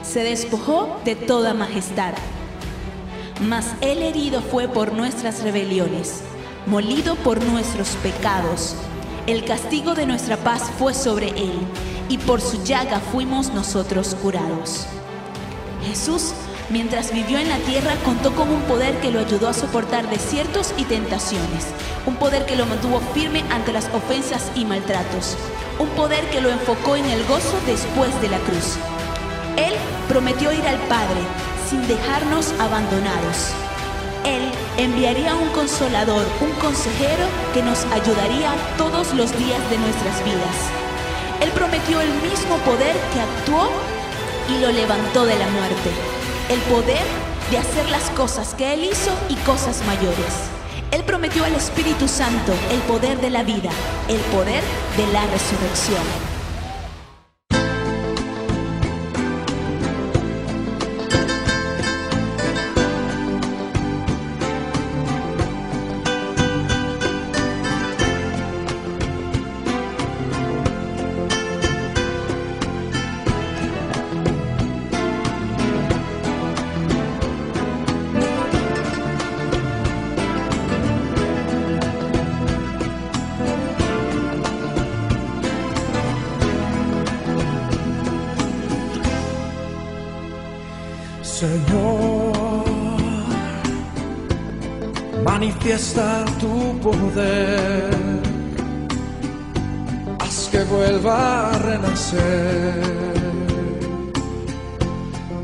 se despojó de toda majestad. Mas Él herido fue por nuestras rebeliones, molido por nuestros pecados. El castigo de nuestra paz fue sobre Él, y por su llaga fuimos nosotros curados. Jesús, mientras vivió en la tierra, contó con un poder que lo ayudó a soportar desiertos y tentaciones, un poder que lo mantuvo firme ante las ofensas y maltratos, un poder que lo enfocó en el gozo después de la cruz. Él prometió ir al Padre sin dejarnos abandonados. Él enviaría un consolador, un consejero que nos ayudaría todos los días de nuestras vidas. Él prometió el mismo poder que actuó y lo levantó de la muerte. El poder de hacer las cosas que Él hizo y cosas mayores. Él prometió al Espíritu Santo el poder de la vida, el poder de la resurrección. Señor, manifiesta tu poder, haz que vuelva a renacer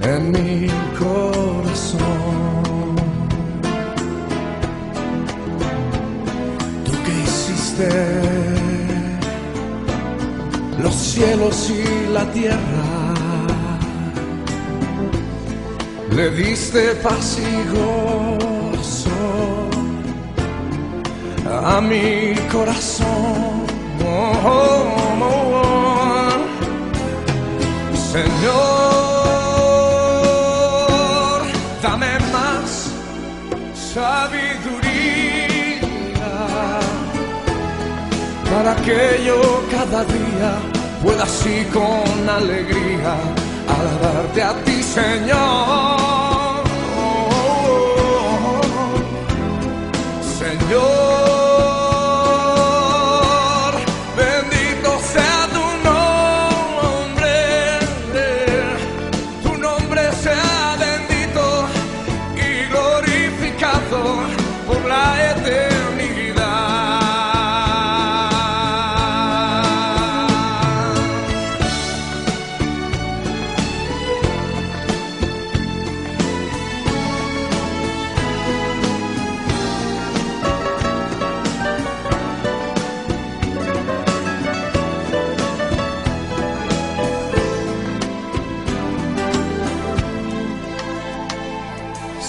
en mi corazón. Tú que hiciste los cielos y la tierra, le diste paz y gozo a mi corazón. Señor, dame más sabiduría para que yo cada día pueda así con alegría alabarte a ti, Señor. Señor, bendito sea tu nombre sea bendito y glorificado por la eternidad.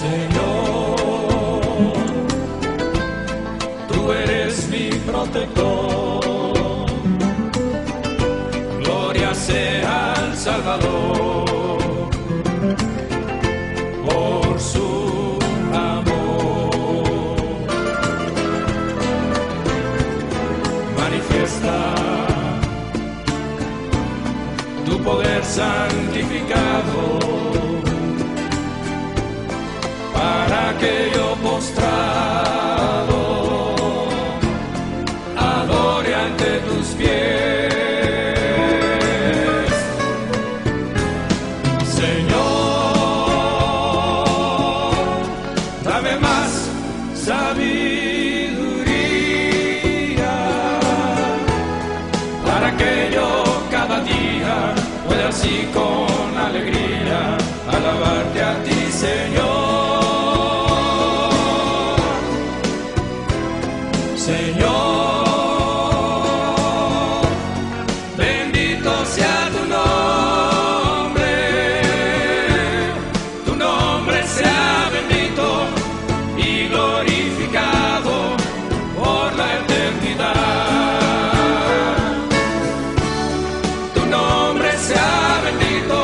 Señor, tú eres mi protector, gloria sea al Salvador, por su amor. Manifiesta tu poder santificado, para que yo postrado adore ante tus pies. Señor, dame más sabiduría para que yo cada día pueda así con alegría alabarte a ti, Señor. Señor, bendito sea tu nombre sea bendito y glorificado por la eternidad. Tu nombre sea bendito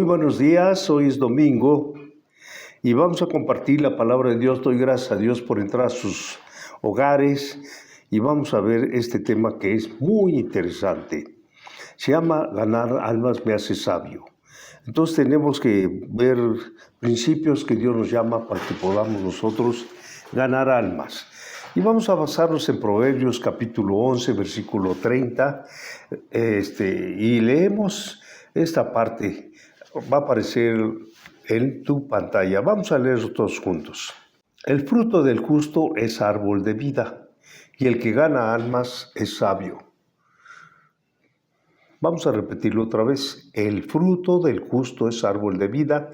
Muy buenos días, hoy es domingo y vamos a compartir la palabra de Dios. Doy gracias a Dios por entrar a sus hogares y vamos a ver este tema que es muy interesante. Se llama Ganar almas me hace sabio. Entonces tenemos que ver principios que Dios nos llama para que podamos nosotros ganar almas. Y vamos a basarnos en Proverbios capítulo 11, versículo 30, y leemos esta parte. Va a aparecer en tu pantalla. Vamos a leer todos juntos. El fruto del justo es árbol de vida, y el que gana almas es sabio. Vamos a repetirlo otra vez. El fruto del justo es árbol de vida,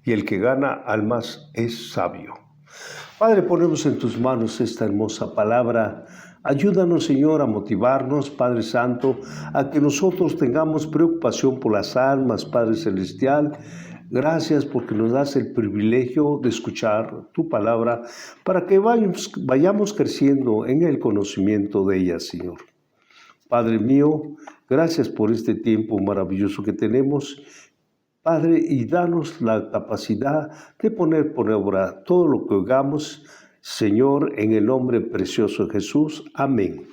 y el que gana almas es sabio. Padre, ponemos en tus manos esta hermosa palabra. Ayúdanos, Señor, a motivarnos, Padre Santo, a que nosotros tengamos preocupación por las almas, Padre Celestial. Gracias porque nos das el privilegio de escuchar tu palabra para que vayamos creciendo en el conocimiento de ella, Señor. Padre mío, gracias por este tiempo maravilloso que tenemos, Padre, y danos la capacidad de poner por obra todo lo que hagamos, Señor, en el nombre precioso de Jesús. Amén.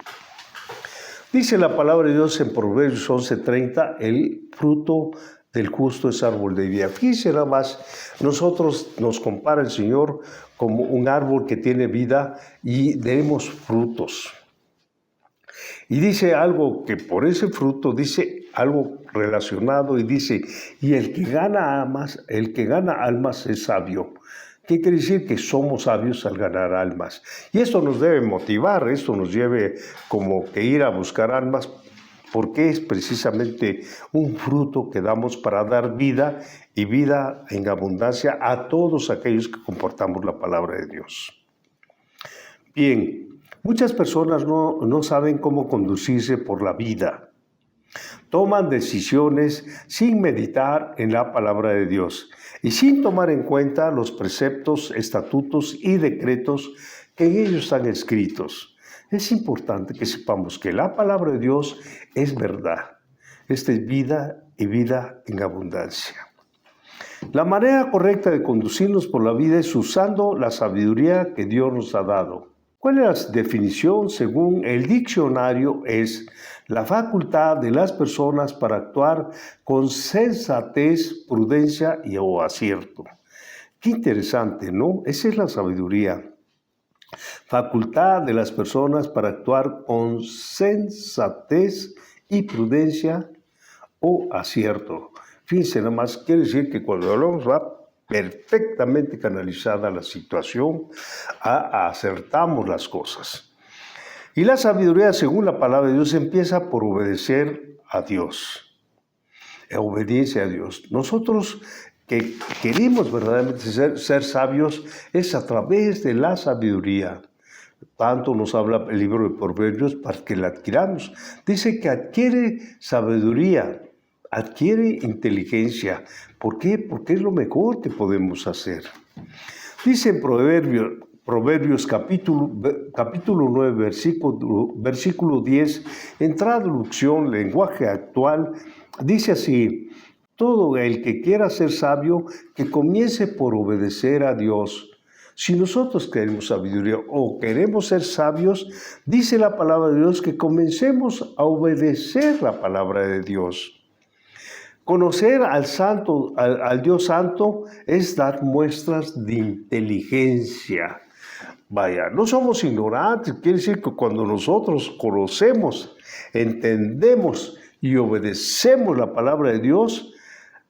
Dice la palabra de Dios en Proverbios 11:30, el fruto del justo es árbol de vida. Fíjense nada más, nosotros nos compara el Señor como un árbol que tiene vida y demos frutos. Y dice algo que por ese fruto, dice algo relacionado y dice, y el que gana almas es sabio. ¿Qué quiere decir? Que somos sabios al ganar almas. Y esto nos debe motivar, esto nos lleve como que ir a buscar almas, porque es precisamente un fruto que damos para dar vida y vida en abundancia a todos aquellos que comportamos la palabra de Dios. Bien, muchas personas no saben cómo conducirse por la vida. Toman decisiones sin meditar en la palabra de Dios y sin tomar en cuenta los preceptos, estatutos y decretos que en ellos están escritos. Es importante que sepamos que la palabra de Dios es verdad. Esta es vida y vida en abundancia. La manera correcta de conducirnos por la vida es usando la sabiduría que Dios nos ha dado. ¿Cuál es la definición? Según el diccionario, es la facultad de las personas para actuar con sensatez, prudencia o acierto. Qué interesante, ¿no? Esa es la sabiduría. Facultad de las personas para actuar con sensatez y prudencia o acierto. Fíjense nada más, quiere decir que cuando hablamos va perfectamente canalizada la situación, acertamos las cosas. Y la sabiduría, según la palabra de Dios, empieza por obedecer a Dios. Obediencia a Dios. Nosotros que queremos verdaderamente ser sabios es a través de la sabiduría. Tanto nos habla el libro de Proverbios para que la adquiramos. Dice que adquiere sabiduría, adquiere inteligencia. ¿Por qué? Porque es lo mejor que podemos hacer. Dice en Proverbios capítulo 9, versículo 10, en traducción, lenguaje actual, dice así: todo el que quiera ser sabio, que comience por obedecer a Dios. Si nosotros queremos sabiduría o queremos ser sabios, dice la palabra de Dios que comencemos a obedecer la palabra de Dios. Conocer al Dios Santo es dar muestras de inteligencia. Vaya, no somos ignorantes, quiere decir que cuando nosotros conocemos, entendemos y obedecemos la palabra de Dios,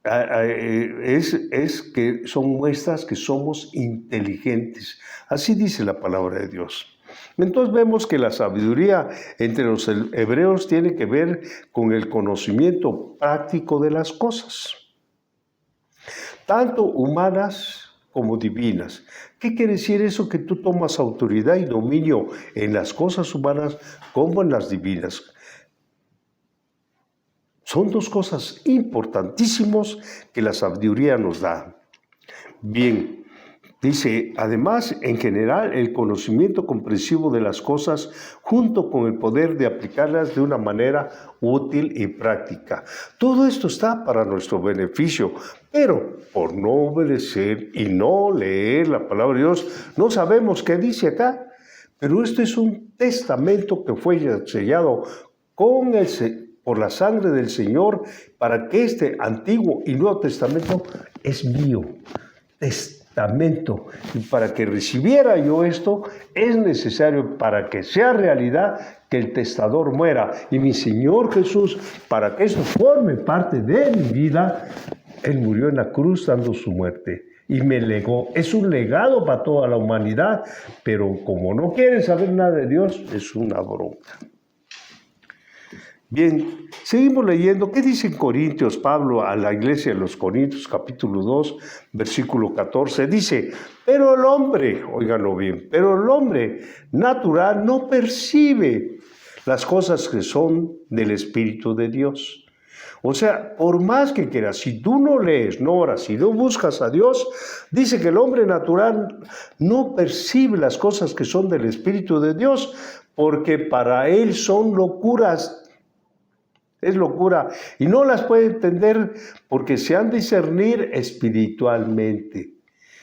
es que son muestras que somos inteligentes. Así dice la palabra de Dios. Entonces vemos que la sabiduría entre los hebreos tiene que ver con el conocimiento práctico de las cosas, tanto humanas como divinas. ¿Qué quiere decir eso? Que tú tomas autoridad y dominio en las cosas humanas como en las divinas. Son dos cosas importantísimas que la sabiduría nos da. Bien, Dice, además, en general, el conocimiento comprensivo de las cosas, junto con el poder de aplicarlas de una manera útil y práctica. Todo esto está para nuestro beneficio, pero por no obedecer y no leer la palabra de Dios, no sabemos qué dice acá. Pero esto es un testamento que fue sellado por la sangre del Señor, para que este Antiguo y Nuevo Testamento es mío. Testamento. Y para que recibiera yo esto, es necesario, para que sea realidad, que el testador muera. Y mi Señor Jesús, para que eso forme parte de mi vida, Él murió en la cruz dando su muerte. Y me legó. Es un legado para toda la humanidad, pero como no quieren saber nada de Dios, es una bronca. Bien, seguimos leyendo. ¿Qué dice en Corintios Pablo a la iglesia de los Corintios, capítulo 2, versículo 14? Dice, pero el hombre, óiganlo bien, pero el hombre natural no percibe las cosas que son del Espíritu de Dios. O sea, por más que quieras, si tú no lees, no oras, si no buscas a Dios, dice que el hombre natural no percibe las cosas que son del Espíritu de Dios, porque para él son locuras. Es locura. Y no las puede entender porque se han de discernir espiritualmente.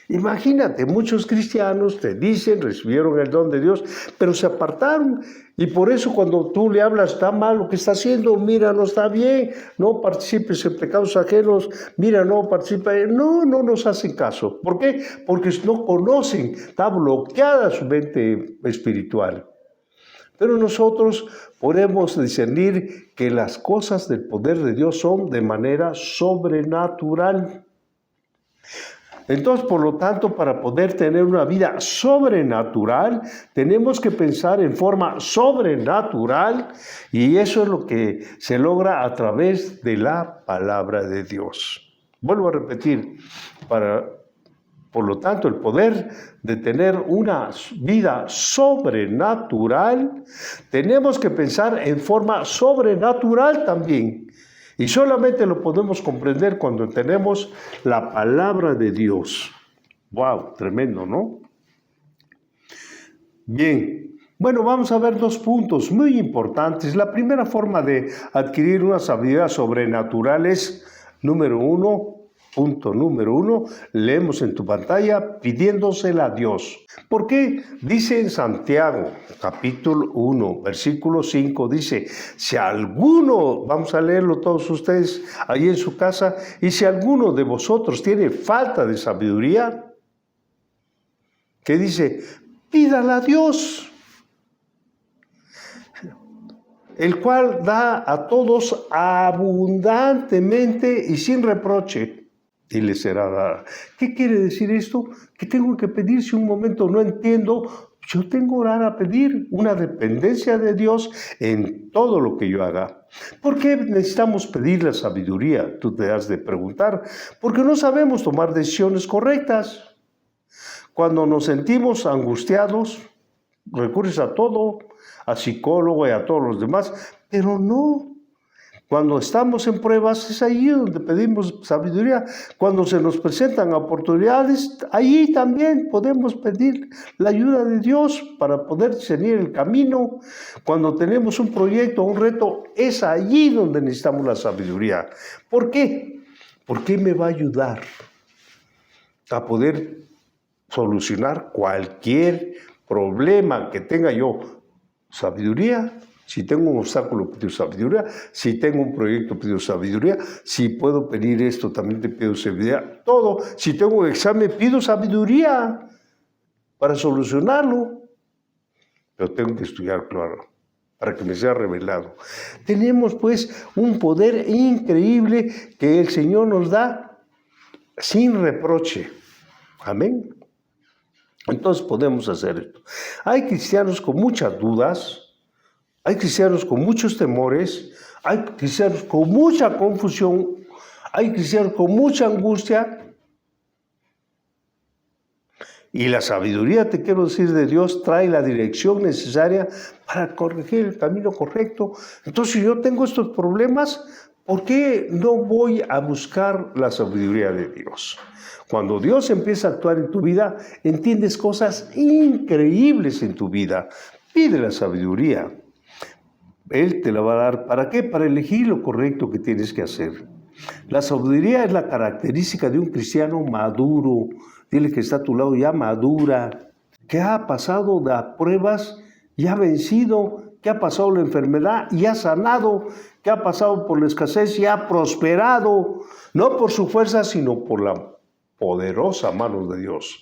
Imagínate, muchos cristianos te dicen, recibieron el don de Dios, pero se apartaron. Y por eso cuando tú le hablas, está mal lo que está haciendo, mira, no está bien, no participes en pecados ajenos, mira, no participa. No nos hacen caso. ¿Por qué? Porque no conocen, está bloqueada su mente espiritual. Pero nosotros podemos discernir que las cosas del poder de Dios son de manera sobrenatural. Entonces, por lo tanto, para poder tener una vida sobrenatural, tenemos que pensar en forma sobrenatural, y eso es lo que se logra a través de la palabra de Dios. Vuelvo a repetir, por lo tanto, el poder de tener una vida sobrenatural, tenemos que pensar en forma sobrenatural también. Y solamente lo podemos comprender cuando tenemos la palabra de Dios. ¡Wow! Tremendo, ¿no? Bien. Bueno, vamos a ver dos puntos muy importantes. La primera forma de adquirir una sabiduría sobrenatural es, punto número uno, leemos en tu pantalla, pidiéndosela a Dios. ¿Por qué? Dice en Santiago, capítulo 1, versículo 5, dice, si alguno, vamos a leerlo todos ustedes ahí en su casa, y si alguno de vosotros tiene falta de sabiduría, ¿qué dice? Pídala a Dios, el cual da a todos abundantemente y sin reproche, y le será dada. ¿Qué quiere decir esto? Que tengo que pedir si un momento no entiendo. Yo tengo que orar a pedir una dependencia de Dios en todo lo que yo haga. ¿Por qué necesitamos pedir la sabiduría? Tú te has de preguntar. Porque no sabemos tomar decisiones correctas. Cuando nos sentimos angustiados, recurres a todo, a psicólogo y a todos los demás, pero no. Cuando estamos en pruebas, es ahí donde pedimos sabiduría. Cuando se nos presentan oportunidades, ahí también podemos pedir la ayuda de Dios para poder seguir el camino. Cuando tenemos un proyecto, un reto, es allí donde necesitamos la sabiduría. ¿Por qué? Porque me va a ayudar a poder solucionar cualquier problema que tenga yo. Sabiduría. Si tengo un obstáculo, pido sabiduría. Si tengo un proyecto, pido sabiduría. Si puedo pedir esto, también te pido sabiduría. Todo. Si tengo un examen, pido sabiduría para solucionarlo. Pero tengo que estudiar, claro, para que me sea revelado. Tenemos, pues, un poder increíble que el Señor nos da sin reproche. Amén. Entonces podemos hacer esto. Hay cristianos con muchas dudas. Hay cristianos con muchos temores, hay cristianos con mucha confusión, hay cristianos con mucha angustia. Y la sabiduría, te quiero decir, de Dios trae la dirección necesaria para corregir el camino correcto. Entonces, si yo tengo estos problemas, ¿por qué no voy a buscar la sabiduría de Dios? Cuando Dios empieza a actuar en tu vida, entiendes cosas increíbles en tu vida. Pide la sabiduría. Él te la va a dar. ¿Para qué? Para elegir lo correcto que tienes que hacer. La sabiduría es la característica de un cristiano maduro. Dile que está a tu lado, ya madura, que ha pasado de pruebas, ya ha vencido, que ha pasado la enfermedad y ha sanado, que ha pasado por la escasez y ha prosperado, no por su fuerza, sino por la poderosa mano de Dios.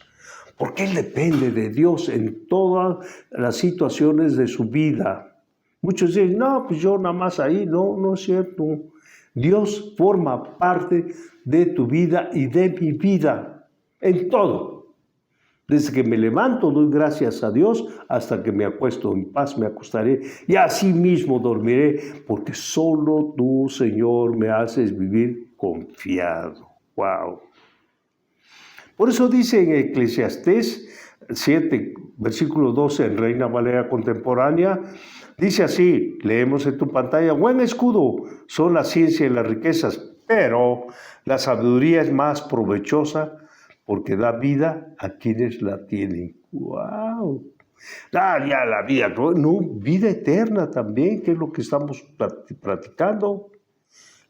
Porque Él depende de Dios en todas las situaciones de su vida. Muchos dicen, no, pues yo nada más ahí. No, no es cierto. Dios forma parte de tu vida y de mi vida, en todo. Desde que me levanto doy gracias a Dios, hasta que me acuesto en paz me acostaré y así mismo dormiré, porque solo tú, Señor, me haces vivir confiado. ¡Wow! Por eso dice en Eclesiastés 7, versículo 12, en Reina Valera Contemporánea, dice así, leemos en tu pantalla: buen escudo son la ciencia y las riquezas, pero la sabiduría es más provechosa porque da vida a quienes la tienen. ¡Wow! Ya la vida, no, vida eterna también, que es lo que estamos practicando.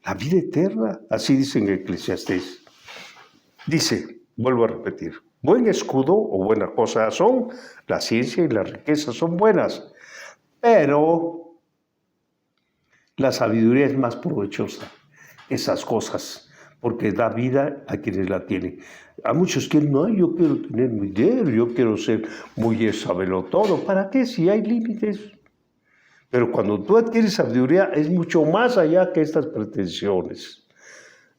La vida eterna, así dice en Eclesiastés. Dice, vuelvo a repetir, buen escudo o buena cosa son la ciencia y las riquezas, son buenas, pero la sabiduría es más provechosa, esas cosas, porque da vida a quienes la tienen. A muchos que no, yo quiero tener mi dinero, yo quiero ser muy sabelotodo. ¿Para qué? Si hay límites. Pero cuando tú adquieres sabiduría, es mucho más allá que estas pretensiones.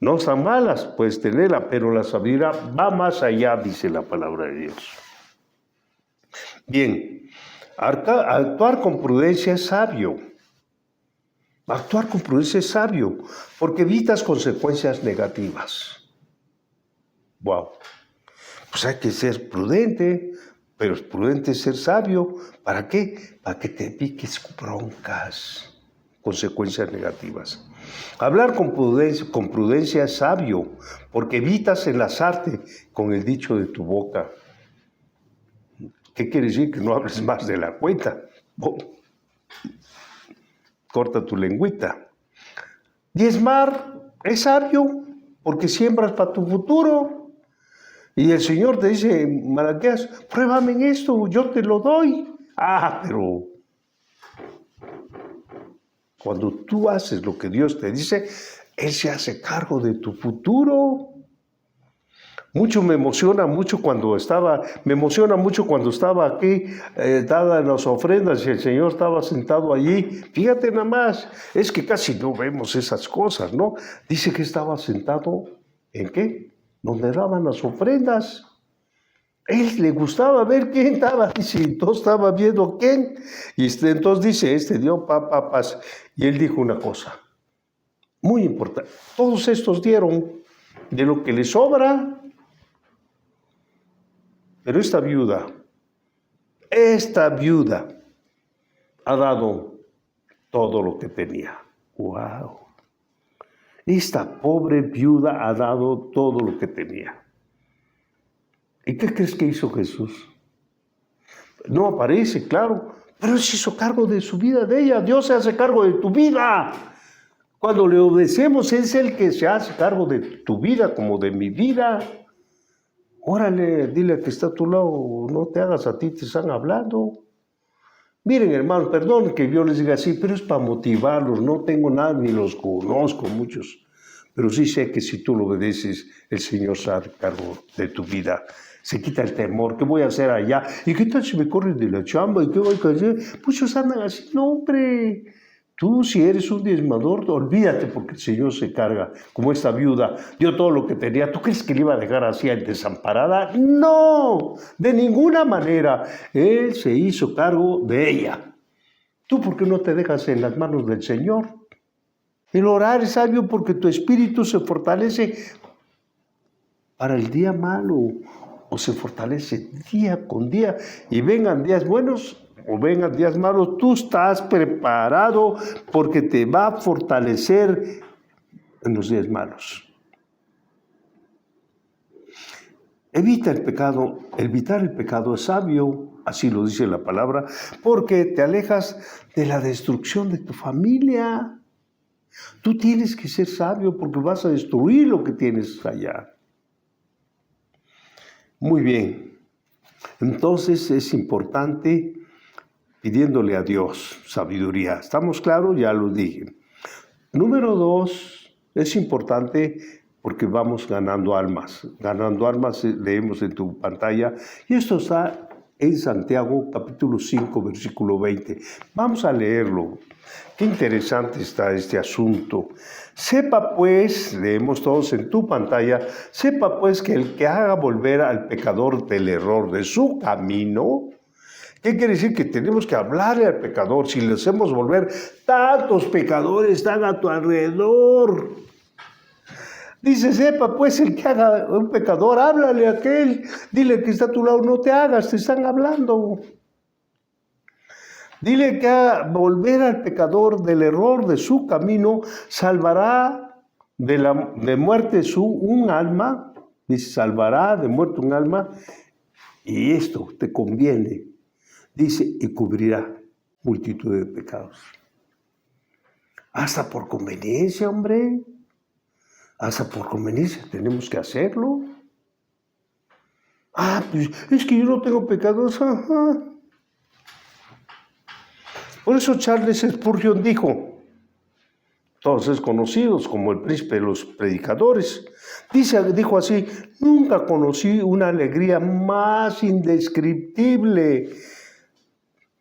No están malas, puedes tenerla, pero la sabiduría va más allá, dice la palabra de Dios. Bien, actuar con prudencia es sabio. Actuar con prudencia es sabio, porque evitas consecuencias negativas. Wow. Pues hay que ser prudente, pero es prudente ser sabio. ¿Para qué? Para que te piques broncas, consecuencias negativas. Hablar con prudencia es sabio, porque evitas enlazarte con el dicho de tu boca. ¿Qué quiere decir? Que no hables más de la cuenta. Oh. Corta tu lengüita. Diezmar es sabio, porque siembras para tu futuro. Y el Señor te dice, Malaquías, pruébame en esto, yo te lo doy. Pero cuando tú haces lo que Dios te dice, Él se hace cargo de tu futuro. Me emociona mucho cuando estaba aquí, dada en las ofrendas y el Señor estaba sentado allí. Fíjate nada más, es que casi no vemos esas cosas, ¿no? Dice que estaba sentado, ¿en qué? Donde daban las ofrendas. Él le gustaba ver quién estaba, dice, entonces estaba viendo quién. Y entonces dice, dio papas. Y él dijo una cosa muy importante: todos estos dieron de lo que les sobra, pero esta viuda ha dado todo lo que tenía. ¡Wow! Esta pobre viuda ha dado todo lo que tenía. ¿Y qué crees que hizo Jesús? No aparece, claro, pero Él se hizo cargo de su vida, de ella. Dios se hace cargo de tu vida. Cuando le obedecemos, es el que se hace cargo de tu vida como de mi vida. Órale, dile que está a tu lado, no te hagas a ti, te están hablando. Miren, hermano, perdón que yo les diga así, pero es para motivarlos. No tengo nada, ni los conozco muchos, pero sí sé que si tú lo obedeces, el Señor se hace cargo de tu vida. Se quita el temor. ¿Qué voy a hacer allá? ¿Y qué tal si me corren de la chamba? ¿Y qué voy a hacer? Muchos andan así. No, hombre. Tú, si eres un diezmador, olvídate, porque el Señor se carga. Como esta viuda dio todo lo que tenía. ¿Tú crees que le iba a dejar así desamparada? No, de ninguna manera. Él se hizo cargo de ella. ¿Tú por qué no te dejas en las manos del Señor? El orar es sabio porque tu espíritu se fortalece para el día malo, o se fortalece día con día, y vengan días buenos o vengan días malos, tú estás preparado porque te va a fortalecer en los días malos. Evitar el pecado es sabio, así lo dice la palabra, porque te alejas de la destrucción de tu familia. Tú tienes que ser sabio porque vas a destruir lo que tienes allá. Muy bien, entonces es importante pidiéndole a Dios sabiduría. ¿Estamos claros? Ya lo dije. Número 2, es importante porque vamos ganando almas. Ganando almas leemos en tu pantalla. Y esto está en Santiago capítulo 5, versículo 20. Vamos a leerlo. Qué interesante está este asunto. Sepa pues, leemos todos en tu pantalla, sepa pues que el que haga volver al pecador del error de su camino. ¿Qué quiere decir? Que tenemos que hablarle al pecador. Si le hacemos volver, tantos pecadores están a tu alrededor. Dice, sepa pues el que haga un pecador, háblale a aquel, dile que está a tu lado, no te hagas, te están hablando. Dile que a volver al pecador del error de su camino, salvará de muerte un alma, dice, salvará de muerte un alma, y esto te conviene, dice, y cubrirá multitud de pecados. Hasta por conveniencia, hombre. Hasta por conveniencia tenemos que hacerlo. Pues es que yo no tengo pecados. Ajá. Por eso Charles Spurgeon dijo, todos conocidos como el príncipe de los predicadores, dijo así, nunca conocí una alegría más indescriptible,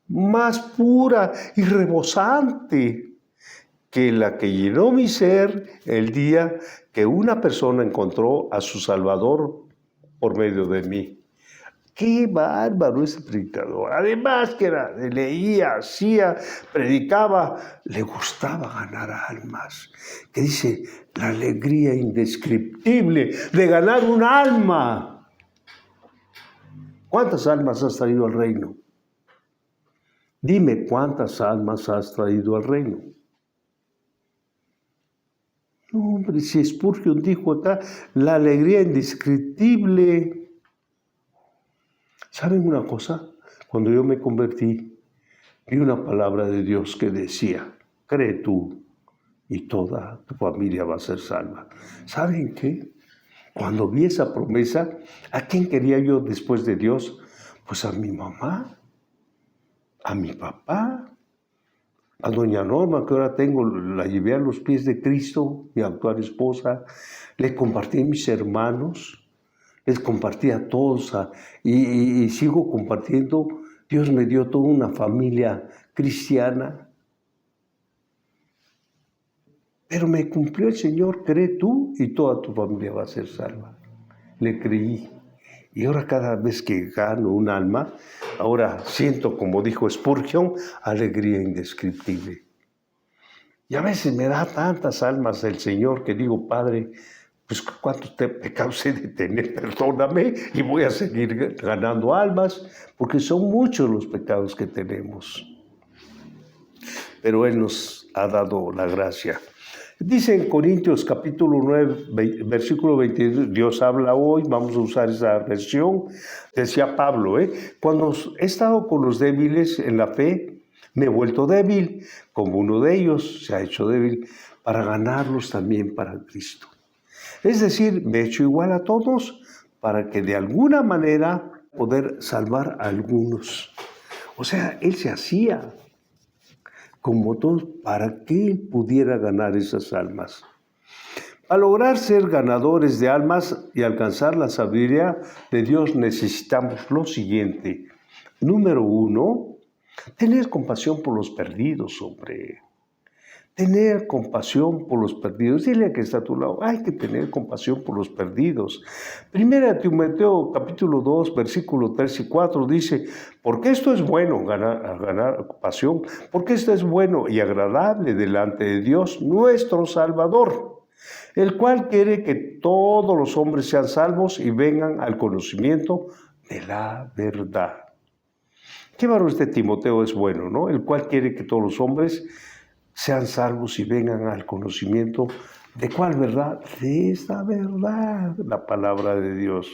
más pura y rebosante que la que llenó mi ser el día que una persona encontró a su Salvador por medio de mí. ¡Qué bárbaro ese predicador! Además que leía, hacía, predicaba, le gustaba ganar almas. Que dice, la alegría indescriptible de ganar un alma. ¿Cuántas almas has traído al reino? Dime, ¿cuántas almas has traído al reino? No, hombre, si Spurgeon dijo acá, la alegría indescriptible. ¿Saben una cosa? Cuando yo me convertí, vi una palabra de Dios que decía, cree tú y toda tu familia va a ser salva. ¿Saben qué? Cuando vi esa promesa, ¿a quién quería yo después de Dios? Pues a mi mamá, a mi papá, a doña Norma, que ahora la llevé a los pies de Cristo, mi actual esposa, le compartí a mis hermanos, les compartí a todos y sigo compartiendo. Dios me dio toda una familia cristiana. Pero me cumplió el Señor, cree tú y toda tu familia va a ser salva. Le creí. Y ahora cada vez que gano un alma, ahora siento, como dijo Spurgeon, alegría indescriptible. Y a veces me da tantas almas el Señor que digo, Padre, pues cuántos pecados he de tener, perdóname, y voy a seguir ganando almas, porque son muchos los pecados que tenemos. Pero Él nos ha dado la gracia. Dice en Corintios capítulo 9, versículo 22, Dios habla hoy, vamos a usar esa versión, decía Pablo, cuando he estado con los débiles en la fe, me he vuelto débil, como uno de ellos se ha hecho débil, para ganarlos también para Cristo. Es decir, me he hecho igual a todos para que de alguna manera poder salvar a algunos. O sea, Él se hacía como todos para que Él pudiera ganar esas almas. Para lograr ser ganadores de almas y alcanzar la sabiduría de Dios necesitamos lo siguiente. Número 1, tener compasión por los perdidos, hombre. Tener compasión por los perdidos. Dile a que está a tu lado, hay que tener compasión por los perdidos. Primera Timoteo capítulo 2, versículo 3 y 4 dice, porque esto es bueno, ganar compasión, porque esto es bueno y agradable delante de Dios, nuestro Salvador, el cual quiere que todos los hombres sean salvos y vengan al conocimiento de la verdad. Qué varón este Timoteo es bueno, ¿no? El cual quiere que todos los hombres sean salvos y vengan al conocimiento ¿De cuál verdad? De esta verdad, la palabra de Dios.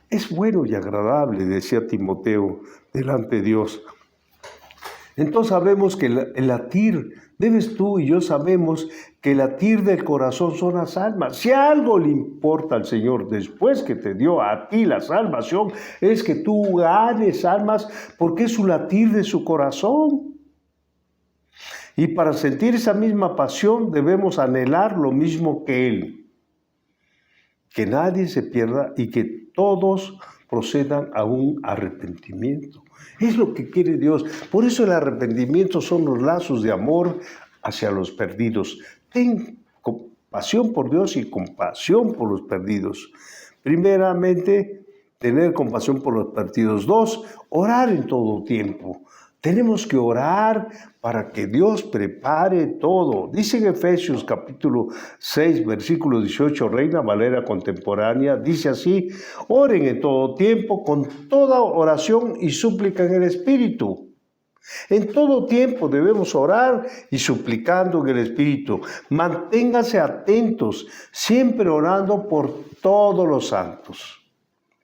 Es bueno y agradable, decía Timoteo, delante de Dios. Entonces sabemos que el latir, debes tú y yo sabemos que el latir del corazón son las almas. Si algo le importa al Señor después que te dio a ti la salvación, es que tú ganes almas porque es su latir de su corazón. Y para sentir esa misma pasión debemos anhelar lo mismo que Él. Que nadie se pierda y que todos procedan a un arrepentimiento. Es lo que quiere Dios. Por eso el arrepentimiento son los lazos de amor hacia los perdidos. Ten compasión por Dios y compasión por los perdidos. Primeramente, tener compasión por los perdidos. 2, orar en todo tiempo. Tenemos que orar para que Dios prepare todo. Dice en Efesios capítulo 6, versículo 18, Reina Valera contemporánea, dice así: oren en todo tiempo con toda oración y súplica en el Espíritu. En todo tiempo debemos orar y suplicando en el Espíritu. Manténganse atentos, siempre orando por todos los santos.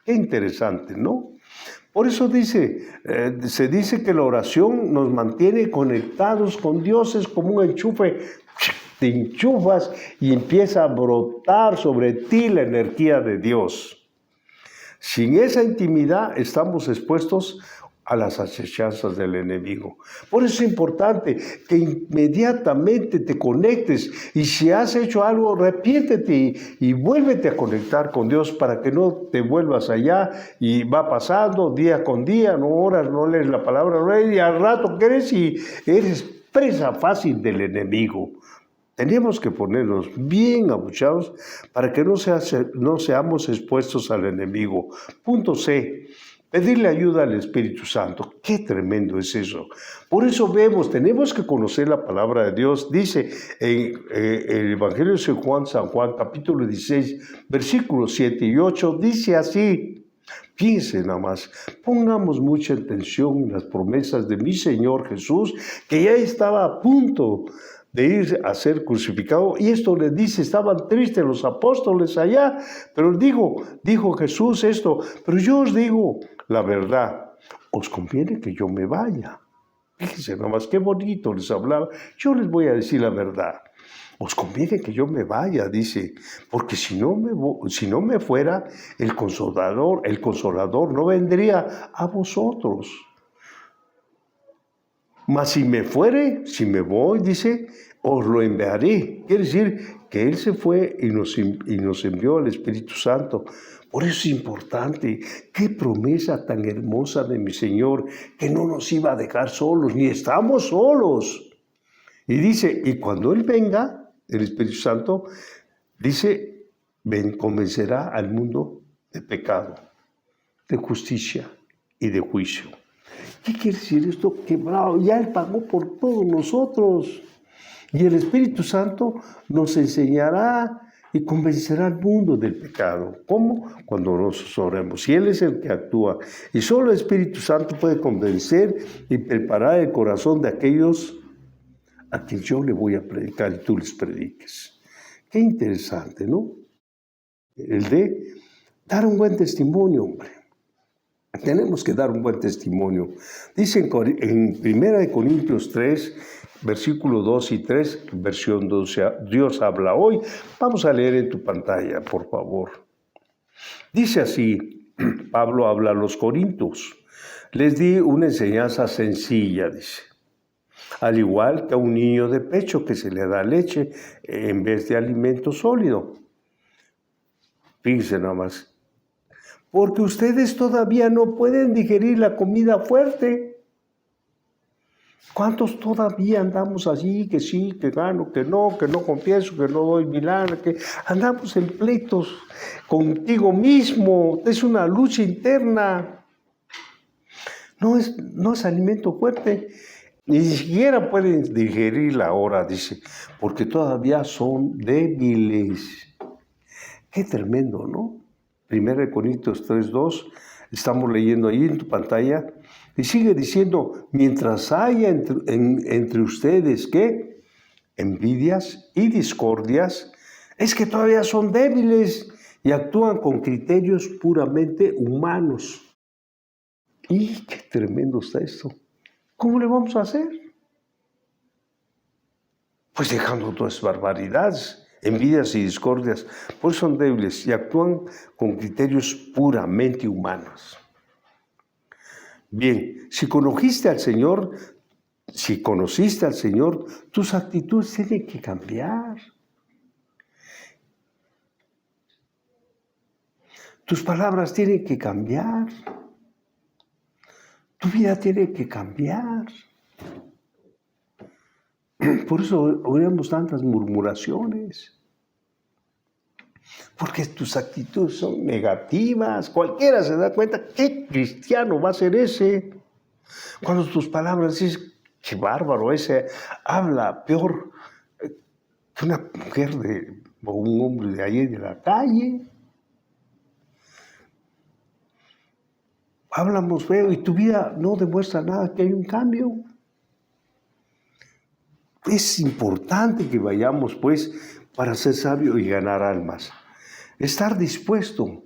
Qué interesante, ¿no? Por eso se dice que la oración nos mantiene conectados con Dios, es como un enchufe, te enchufas y empieza a brotar sobre ti la energía de Dios. Sin esa intimidad estamos expuestos a las acechanzas del enemigo. Por eso es importante que inmediatamente te conectes y si has hecho algo, arrepiéntete y vuélvete a conectar con Dios para que no te vuelvas allá y va pasando día con día, no oras, no lees la palabra, y al rato crees y eres presa fácil del enemigo. Tenemos que ponernos bien abuchados para que no seamos expuestos al enemigo. Punto C. Pedirle ayuda al Espíritu Santo. ¡Qué tremendo es eso! Por eso tenemos que conocer la palabra de Dios. Dice en el Evangelio de San Juan, capítulo 16, versículos 7 y 8, dice así: fíjense nada más, pongamos mucha atención en las promesas de mi Señor Jesús, que ya estaba a punto de ir a ser crucificado, y esto le dice, estaban tristes los apóstoles allá, pero dijo Jesús esto: pero yo os digo la verdad, os conviene que yo me vaya. Fíjense nomás qué bonito les hablaba. Yo les voy a decir la verdad. Os conviene que yo me vaya, dice, porque si no me fuera, el consolador no vendría a vosotros. Mas si me voy, dice, os lo enviaré. Quiere decir que Él se fue y nos envió al Espíritu Santo. Por eso es importante. Qué promesa tan hermosa de mi Señor, que no nos iba a dejar solos, ni estamos solos. Y dice, y cuando Él venga, el Espíritu Santo, dice, convencerá al mundo de pecado, de justicia y de juicio. ¿Qué quiere decir esto? Que bravo, ya Él pagó por todos nosotros. Y el Espíritu Santo nos enseñará y convencerá al mundo del pecado. ¿Cómo? Cuando nosotros oremos. Y Él es el que actúa. Y solo el Espíritu Santo puede convencer y preparar el corazón de aquellos a quien yo le voy a predicar y tú les prediques. Qué interesante, ¿no? El de dar un buen testimonio, hombre. Tenemos que dar un buen testimonio. Dice en 1 Corintios 3, versículo 2 y 3, versión 12, Dios habla hoy. Vamos a leer en tu pantalla, por favor. Dice así, Pablo habla a los corintios. Les di una enseñanza sencilla, dice. Al igual que a un niño de pecho que se le da leche en vez de alimento sólido. Fíjense nada más. Porque ustedes todavía no pueden digerir la comida fuerte. ¿Cuántos todavía andamos así, que sí, que gano, que no confieso, que no doy milagro, que andamos en pleitos contigo mismo? Es una lucha interna. No es alimento fuerte. Ni siquiera pueden digerirla ahora, dice, porque todavía son débiles. Qué tremendo, ¿no? 1 Corintios 3:2, estamos leyendo ahí en tu pantalla, y sigue diciendo, mientras haya entre ustedes, ¿qué? Envidias y discordias, Es que todavía son débiles y actúan con criterios puramente humanos. ¡Y qué tremendo está esto! ¿Cómo le vamos a hacer? Pues dejando todas barbaridades, envidias y discordias, pues son débiles y actúan con criterios puramente humanos. Bien, si conociste al Señor, tus actitudes tienen que cambiar. Tus palabras tienen que cambiar. Tu vida tiene que cambiar. Por eso oímos tantas murmuraciones. Porque tus actitudes son negativas. Cualquiera se da cuenta, ¿qué cristiano va a ser ese? Cuando tus palabras dices, qué bárbaro, ese habla peor que una mujer o un hombre de ahí de la calle. Hablamos feo y tu vida no demuestra nada, que hay un cambio. Es importante que vayamos, pues, para ser sabio y ganar almas. Estar dispuesto.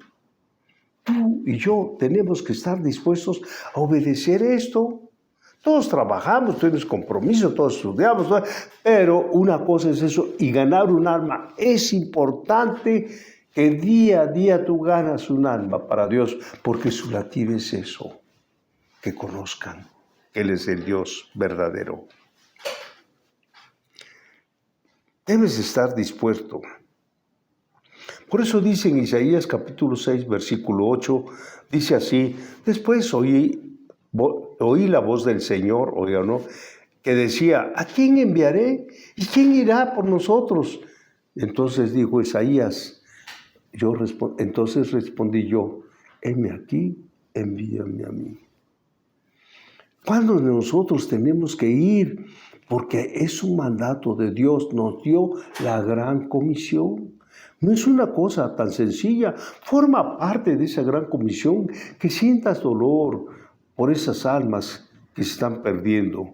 Tú y yo tenemos que estar dispuestos a obedecer esto. Todos trabajamos, tenemos compromiso, todos estudiamos, pero una cosa es eso, y ganar un alma. Es importante que día a día tú ganas un alma para Dios, porque su latir es eso, que conozcan que Él es el Dios verdadero. Debes estar dispuesto. Por eso dice en Isaías capítulo 6, versículo 8, dice así, después oí la voz del Señor, oiga, ¿no?, que decía, ¿a quién enviaré? ¿Y quién irá por nosotros? Entonces dijo Isaías, entonces respondí yo, heme aquí, envíame a mí. ¿Cuándo nosotros tenemos que ir? Porque es un mandato de Dios, nos dio la gran comisión. No es una cosa tan sencilla, forma parte de esa gran comisión, que sientas dolor por esas almas que se están perdiendo.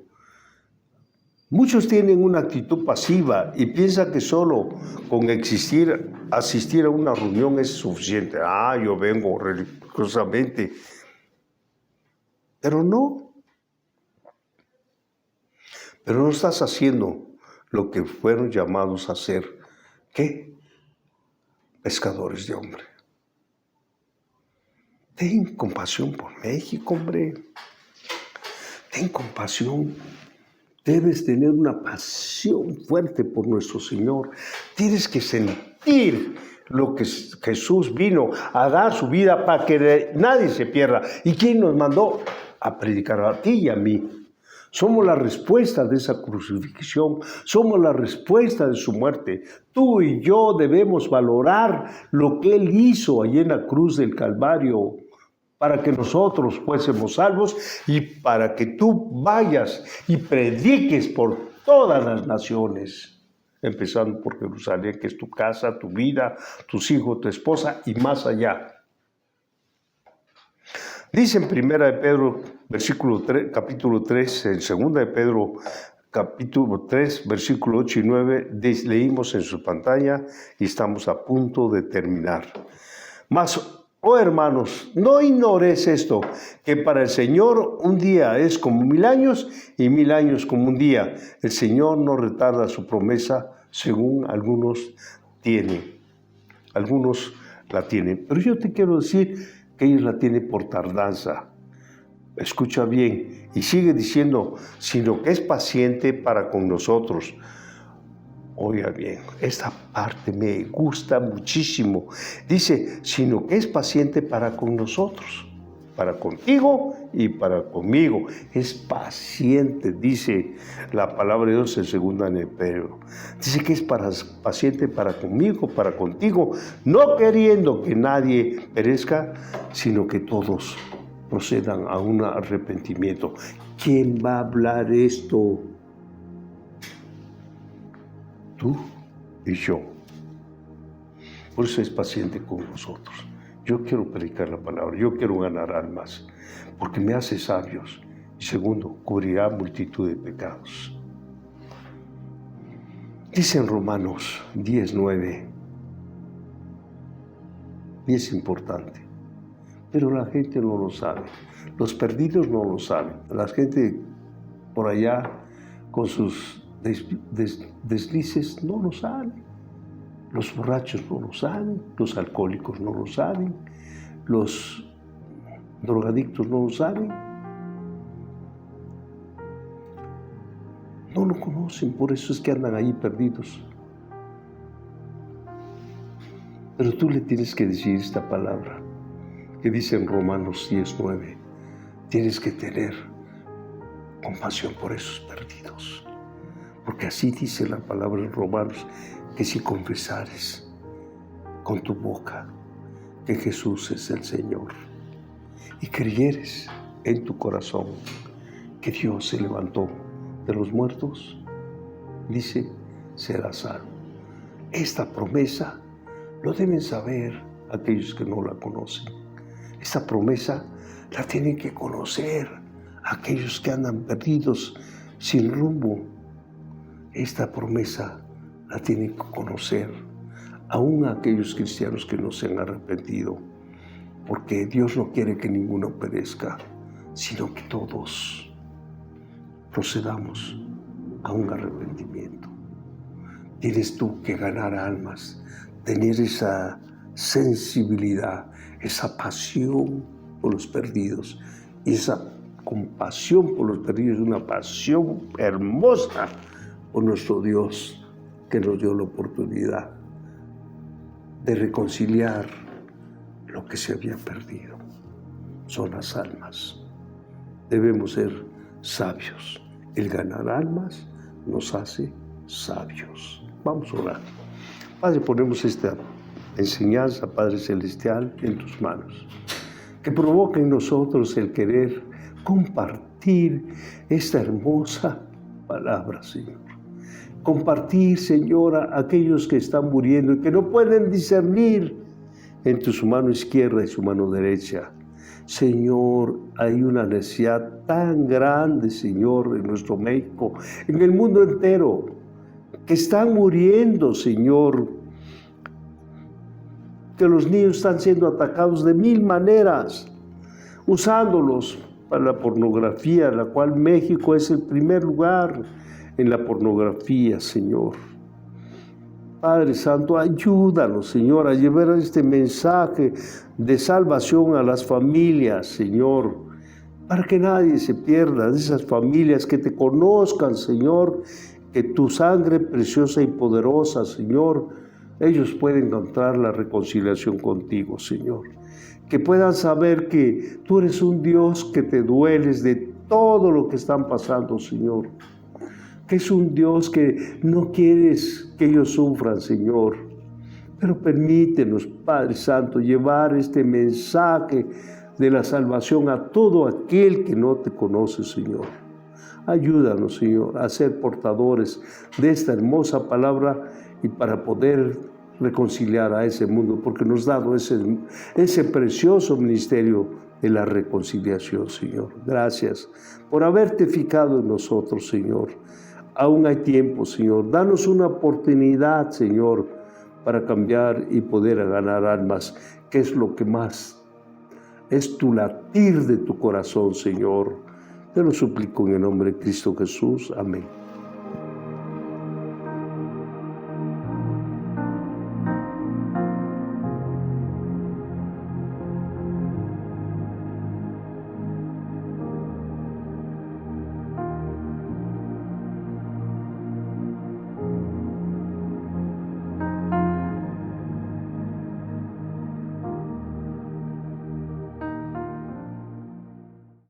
Muchos tienen una actitud pasiva y piensan que solo con asistir a una reunión es suficiente. Yo vengo religiosamente. Pero no. Pero no estás haciendo lo que fueron llamados a hacer. ¿Qué? Pescadores de hombre. Ten compasión por México, hombre. Ten compasión. Debes tener una pasión fuerte por nuestro Señor. Tienes que sentir lo que Jesús vino a dar su vida para que nadie se pierda. ¿Y quién nos mandó? A predicar a ti y a mí. Somos la respuesta de esa crucifixión, somos la respuesta de su muerte. Tú y yo debemos valorar lo que Él hizo allí en la cruz del Calvario para que nosotros fuésemos salvos y para que tú vayas y prediques por todas las naciones, empezando por Jerusalén, que es tu casa, tu vida, tus hijos, tu esposa y más allá. Dice en 1 de Pedro, capítulo 3, en 2 de Pedro, capítulo 3, versículo 8 y 9, leímos en su pantalla y estamos a punto de terminar. Mas, oh hermanos, no ignores esto, que para el Señor un día es como 1000 años y 1000 años como un día. El Señor no retarda su promesa, según algunos la tienen. Pero yo te quiero decir que ellos la tienen por tardanza. Escucha bien, y sigue diciendo, sino que es paciente para con nosotros. Oiga bien, esta parte me gusta muchísimo. Dice, sino que es paciente para con nosotros, para contigo y para conmigo. Es paciente, dice la palabra de Dios en 2 de Pedro. Dice que es paciente para conmigo, para contigo, no queriendo que nadie perezca, sino que todos procedan a un arrepentimiento. ¿Quién va a hablar esto? Tú y yo. Por eso es paciente con nosotros. Yo quiero predicar la palabra, yo quiero ganar almas, porque me hace sabios. Y segundo, cubrirá multitud de pecados. Dice en Romanos 10:9, y es importante. Pero la gente no lo sabe. Los perdidos no lo saben. La gente por allá con sus deslices no lo saben. Los borrachos no lo saben. Los alcohólicos no lo saben. Los drogadictos no lo saben. No lo conocen, por eso es que andan ahí perdidos. Pero tú le tienes que decir esta palabra que dice en Romanos 10:9. Tienes que tener compasión por esos perdidos. Porque así dice la palabra en Romanos, que si confesares con tu boca que Jesús es el Señor y creyeres en tu corazón que Dios se levantó de los muertos, dice, serás salvo. Esta promesa lo deben saber aquellos que no la conocen. Esta promesa la tienen que conocer aquellos que andan perdidos, sin rumbo. Esta promesa la tienen que conocer aún aquellos cristianos que no se han arrepentido, porque Dios no quiere que ninguno perezca, sino que todos procedamos a un arrepentimiento. Tienes tú que ganar almas, tener esa sensibilidad, esa pasión por los perdidos, y esa compasión por los perdidos, una pasión hermosa por nuestro Dios, que nos dio la oportunidad de reconciliar lo que se había perdido. Son las almas. Debemos ser sabios. El ganar almas nos hace sabios. Vamos a orar. Padre, ponemos esta enseñanza, Padre Celestial, en tus manos. Que provoque en nosotros el querer compartir esta hermosa palabra, Señor. Compartir, Señor, a aquellos que están muriendo y que no pueden discernir entre su mano izquierda y su mano derecha. Señor, hay una necesidad tan grande, Señor, en nuestro México, en el mundo entero, que están muriendo, Señor, que los niños están siendo atacados de mil maneras, usándolos para la pornografía, la cual México es el primer lugar en la pornografía, Señor. Padre Santo, ayúdanos, Señor, a llevar este mensaje de salvación a las familias, Señor, para que nadie se pierda de esas familias, que te conozcan, Señor, que tu sangre preciosa y poderosa, Señor, ellos pueden encontrar la reconciliación contigo, Señor. Que puedan saber que tú eres un Dios que te dueles de todo lo que están pasando, Señor. Que es un Dios que no quieres que ellos sufran, Señor. Pero permítenos, Padre Santo, llevar este mensaje de la salvación a todo aquel que no te conoce, Señor. Ayúdanos, Señor, a ser portadores de esta hermosa palabra y para poder reconciliar a ese mundo, porque nos has dado ese precioso ministerio de la reconciliación, Señor. Gracias por haberte fijado en nosotros, Señor. Aún hay tiempo, Señor. Danos una oportunidad, Señor, para cambiar y poder ganar almas, que es lo que más es tu latir de tu corazón, Señor. Te lo suplico en el nombre de Cristo Jesús. Amén.